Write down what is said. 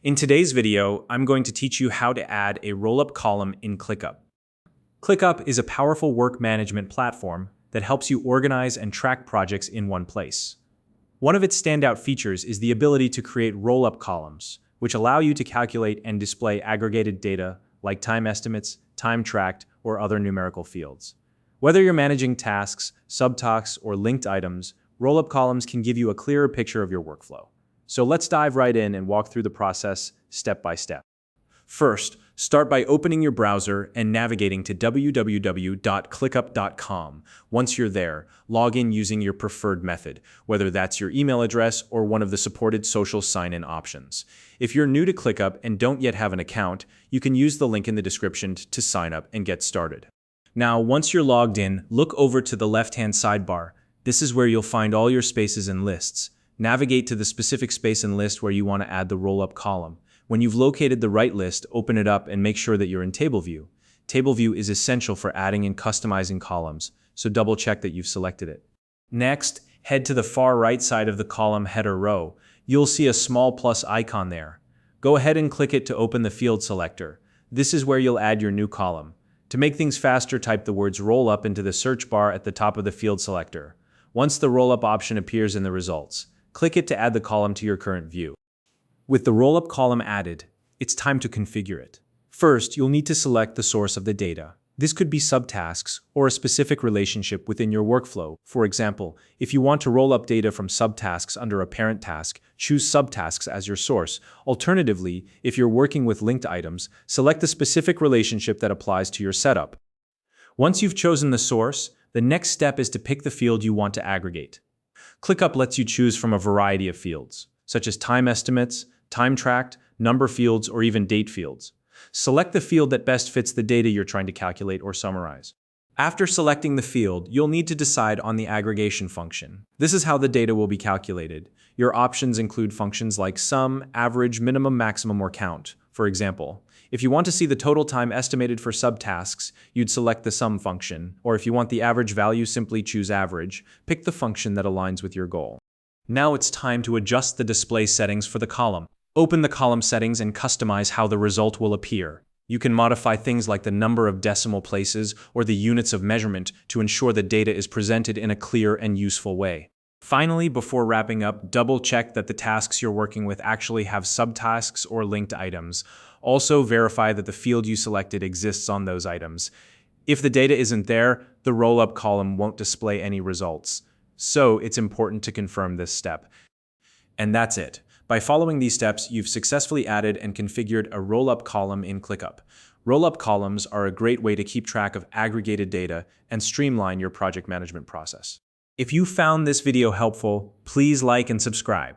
In today's video, I'm going to teach you how to add a roll-up column in ClickUp. ClickUp is a powerful work management platform that helps you organize and track projects in one place. One of its standout features is the ability to create roll-up columns, which allow you to calculate and display aggregated data like time estimates, time tracked, or other numerical fields. Whether you're managing tasks, subtasks, or linked items, roll-up columns can give you a clearer picture of your workflow. So let's dive right in and walk through the process step by step. First, start by opening your browser and navigating to www.clickup.com. Once you're there, log in using your preferred method, whether that's your email address or one of the supported social sign-in options. If you're new to ClickUp and don't yet have an account, you can use the link in the description to sign up and get started. Now, once you're logged in, look over to the left-hand sidebar. This is where you'll find all your spaces and lists. Navigate to the specific space and list where you want to add the roll-up column. When you've located the right list, open it up and make sure that you're in Table View. Table View is essential for adding and customizing columns, so double-check that you've selected it. Next, head to the far right side of the column header row. You'll see a small plus icon there. Go ahead and click it to open the field selector. This is where you'll add your new column. To make things faster, type the words roll-up into the search bar at the top of the field selector. Once the roll-up option appears in the results, click it to add the column to your current view. With the roll-up column added, it's time to configure it. First, you'll need to select the source of the data. This could be subtasks or a specific relationship within your workflow. For example, if you want to roll up data from subtasks under a parent task, choose subtasks as your source. Alternatively, if you're working with linked items, select the specific relationship that applies to your setup. Once you've chosen the source, the next step is to pick the field you want to aggregate. ClickUp lets you choose from a variety of fields, such as time estimates, time tracked, number fields, or even date fields. Select the field that best fits the data you're trying to calculate or summarize. After selecting the field, you'll need to decide on the aggregation function. This is how the data will be calculated. Your options include functions like sum, average, minimum, maximum, or count. For example, if you want to see the total time estimated for subtasks, you'd select the sum function, or if you want the average value, simply choose average. Pick the function that aligns with your goal. Now it's time to adjust the display settings for the column. Open the column settings and customize how the result will appear. You can modify things like the number of decimal places or the units of measurement to ensure the data is presented in a clear and useful way. Finally, before wrapping up, double-check that the tasks you're working with actually have subtasks or linked items. Also, verify that the field you selected exists on those items. If the data isn't there, the roll-up column won't display any results. So, it's important to confirm this step. And that's it. By following these steps, you've successfully added and configured a roll-up column in ClickUp. Roll-up columns are a great way to keep track of aggregated data and streamline your project management process. If you found this video helpful, please like and subscribe.